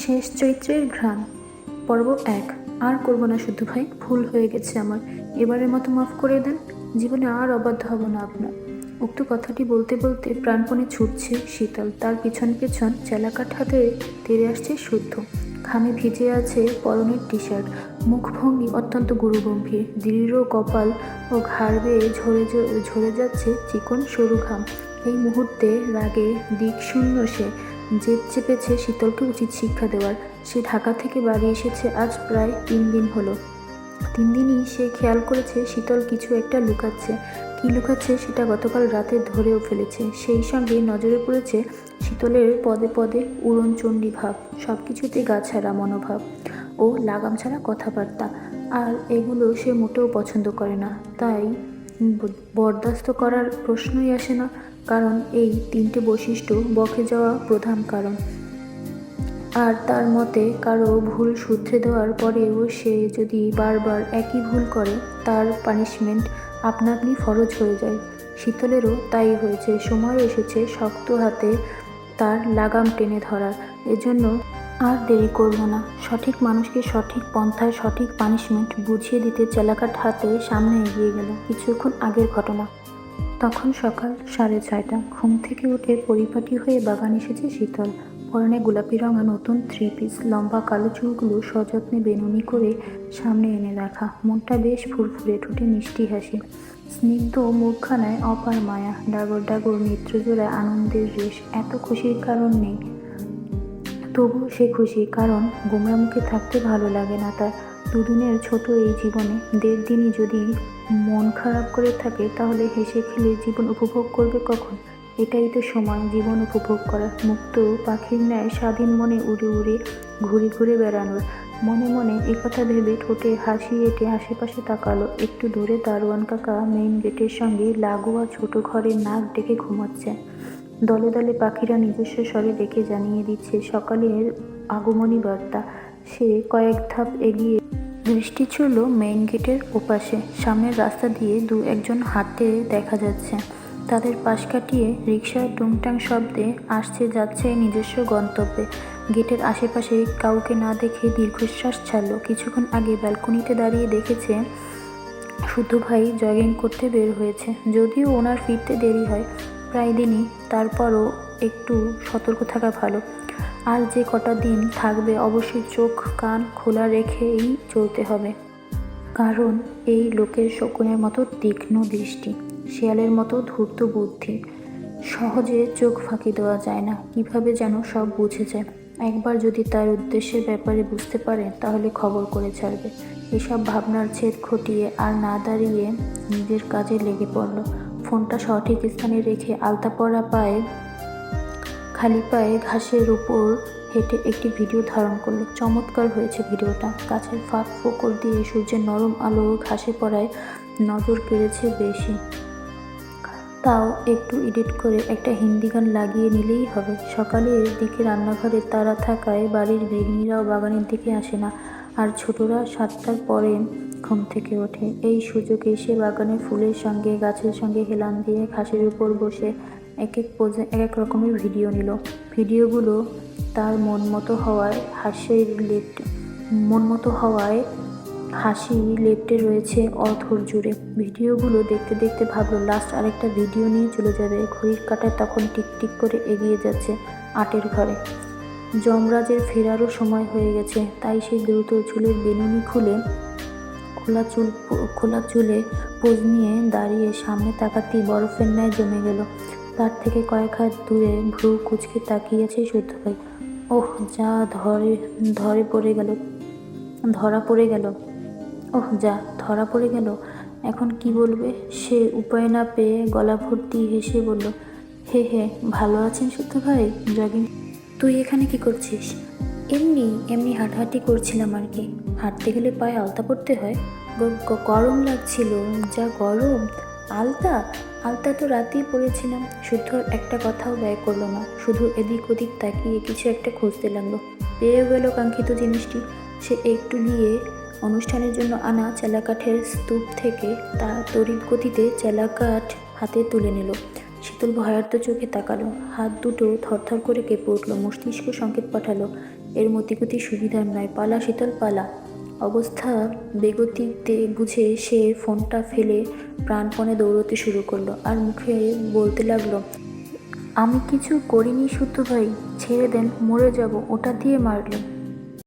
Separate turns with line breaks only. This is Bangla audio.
শেষ চৈত্রের ঘ্রাণ পর্ব ১। আর করব না শুদ্ধ ভাই, ভুল হয়ে গেছে আমার, এবারের মতো মাফ করে দেন। জীবনে আর অবাধ্য হব না আপনার। উক্ত কথাটি বলতে বলতে প্রাণপণে ছুটছে শীতল, তার পিছন পিছন চেলাকাঠ হাতে তেড়ে আসছে শুদ্ধ। ঘামে ভিজে আছে পরনের টি শার্ট, মুখভঙ্গি অত্যন্ত গুরুগম্ভীর, দৃঢ় কপাল ও ঘাড় বেয়ে ঝরে যাচ্ছে চিকন সরু ঘাম। এই মুহূর্তে রাগে দিকশূন্য সে জেদ চেপেছে শীতলকে উচিত শিক্ষা দেওয়ার। সে ঢাকা থেকে বাড়ি এসেছে আজ প্রায় ৩ দিন হলো। ৩ দিনই সে খেয়াল করেছে শীতল কিছু একটা লুকাচ্ছে। কি লুকাচ্ছে সেটা গতকাল রাতে ধরেও ফেলেছে। সেই সঙ্গে নজরে পড়েছে শীতলের পদে পদে উড়নচণ্ডী ভাব, সব কিছুতে গাছাড়া মনোভাব ও লাগাম ছাড়া কথাবার্তা। আর এগুলো সে মোটেও পছন্দ করে না, তাই বরদাস্ত করার প্রশ্নই আসে না। কারণ এই ৩টে বৈশিষ্ট্য বকে যাওয়া প্রধান কারণ। আর তার মতে কারো ভুল শুধরে দেওয়ার পরেও সে যদি বারবার একই ভুল করে, তার পানিশমেন্ট আপনা আপনি ফরজ হয়ে যায়। শীতলেরও তাই হয়েছে। সময় এসেছে শক্ত হাতে তার লাগাম টেনে ধরার। এজন্য আর দেরি করল না। সঠিক মানুষকে সঠিক পন্থায় সঠিক পানিশমেন্ট বুঝিয়ে দিতে চেলাকাঠ হাতে সামনে এগিয়ে গেল। কিছুক্ষণ আগের ঘটনা। তখন সকাল 6:30। ঘুম থেকে উঠে পরিপাটি হয়ে বাগান এসেছে শীতল। পরনে গোলাপি রঙা নতুন 3 পিস, লম্বা কালো চুলগুলো সযত্নে বেনুনি করে সামনে এনে রাখা। মনটা বেশ ফুরফুরে, ঠোঁটে মিষ্টি হাসি, স্নিগ্ধ মুখখানায় অপার মায়া, ডাগর ডাগর নেত্রজোড়ায় আনন্দের রেশ। এত খুশির কারণ নেই, তবুও সে খুশি, কারণ গোমরা মুখে থাকতে ভালো লাগে না তার। দুদিনের ছোট এই জীবনে 1.5 দিনই যদি মন খারাপ করে থাকে, তাহলে হেসে খেলে জীবন উপভোগ করবে কখন? এটাই তো সময় জীবন উপভোগ করার, মুক্ত পাখির ন্যায় স্বাধীন মনে উড়ে উড়ে ঘুরে ঘুরে বেড়ানোর। মনে মনে একথা ভেবে ঠোঁটে হাসি এঁটে আশেপাশে তাকালো। একটু দূরে দারোয়ান কাকা মেইন গেটের সঙ্গে লাগোয়া ছোট ঘরে নাক ডেকে ঘুমাচ্ছে। দলে দলে পাখিরা নিজস্ব স্বরে ডেকে জানিয়ে দিচ্ছে সকালের আগমনী বার্তা। সে কয়েক ধাপ এগিয়ে দৃষ্টি ছুড়ল মেইন গেটের ওপাশে। সামনের রাস্তা দিয়ে 2-1 জন হাঁটতে দেখা যাচ্ছে। তাদের পাশ কাটিয়ে রিকশার টুংটাং শব্দে আসছে যাচ্ছে নিজস্ব গন্তব্যে। গেটের আশেপাশে কাউকে না দেখে দীর্ঘশ্বাস ছাড়ল। কিছুক্ষণ আগে ব্যালকনিতে দাঁড়িয়ে দেখেছে শুদ্ধ ভাই জগিং করতে বের হয়েছে। যদিও ওনার ফিরতে দেরি হয় প্রায় দিনই, তারপরও একটু সতর্ক থাকা ভালো। আর যে কটা দিন থাকবে অবশ্যই চোখ কান খোলা রেখেই চলতে হবে, কারণ এই লোকের শকুনের মতো তীক্ষ্ণ দৃষ্টি, শিয়ালের মতো ধূর্ত বুদ্ধি। সহজে চোখ ফাঁকি দেওয়া যায় না, কিভাবে যেন সব বুঝে যায়। একবার যদি তার উদ্দেশ্যের ব্যাপারে বুঝতে পারে, তাহলে খবর করে ছাড়বে। এসব ভাবনার ছেদ ঘটিয়ে আর না দাঁড়িয়ে নিজের কাজে লেগে পড়ল। ফোনটা সঠিক স্থানে রেখে আলতা পরা পায়ে খালি পায়ে ঘাসের উপর হেঁটে একটি ভিডিও ধারণ করলো। চমৎকার হয়েছে ভিডিওটা। গাছের ফাঁক ফোকর দিয়ে সূর্যের নরম আলো ঘাসে পড়ায় নজর কেড়েছে বেশি। তাও একটু এডিট করে একটা হিন্দি গান লাগিয়ে নিলেই হবে। সকালের দিকে রান্নাঘরে তারা থাকায় বাড়ির গৃহিণীরাও বাগানের দিকে আসে না, আর ছোটরা 7টার পরে ঘুম থেকে ওঠে। এই সুযোগে সে বাগানের ফুলের সঙ্গে গাছের সঙ্গে হেলান দিয়ে ঘাসের উপর বসে এক এক পোজে এক এক রকমের ভিডিও নিল। ভিডিওগুলো তার মন মতো হওয়ায় হাসি লেপ্টে রয়েছে অধর জুড়ে। ভিডিওগুলো দেখতে দেখতে ভাবলো লাস্ট আরেকটা ভিডিও নিয়ে চলে যাবে। ঘড়ির কাঁটায় তখন টিকটিক করে এগিয়ে যাচ্ছে 8-এর ঘরে। যমরাজের ফেরারও সময় হয়ে গেছে, তাই সে দ্রুত চুলের বেনুনি খুলে খোলা চুলে পোজ নিয়ে দাঁড়িয়ে সামনে তাকাতেই বরফের ন্যায় জমে গেল। তার থেকে কয়েক হাত দূরে ভ্রু কুঁচকে তাকিয়েছে শুদ্ধ ভাই। ওহ যা, ধরা পড়ে গেল। এখন কি বলবে সে উপায় না পেয়ে গলা ভর্তি হেসে বলল, হে হে, ভালো আছেন শুদ্ধ ভাই? জগিং। তুই এখানে কি করছিস? এমনি হাঁটাহাঁটি করছিলাম আর কি। হাঁটতে গেলে পায়ে আলতা পড়তে হয়? গরম লাগছিল। যা গরম! আলতা তো রাতেই পড়েছিলাম। শুদ্ধ একটা কথাও ব্যয় করলো না, শুধু এদিক ওদিক তাকিয়ে কিছু একটা খুঁজতে লাগলো। পেয়ে গেল কাঙ্ক্ষিত জিনিসটি। সে একটু গিয়ে অনুষ্ঠানের জন্য আনা চেলাকাঠের স্তূপ থেকে তা তড়িৎ গতিতে চেলাকাঠ হাতে তুলে নিল। শীতল ভয়ার্ত চোখে তাকালো। হাত দুটো থরথর করে কেঁপে উঠল। মস্তিষ্ক সংকেত পাঠালো, এর মতিগতি সুবিধার নয়। পালা শীতল পালা। অবস্থা বেগতিকতে বুঝে সে ফোনটা ফেলে প্রাণপণে দৌড়তে শুরু করলো আর মুখে বলতে লাগলো, আমি কিছু করিনি শুদ্ধ ভাই, ছেড়ে দেন, মরে যাব, ওটা দিয়ে মারলো।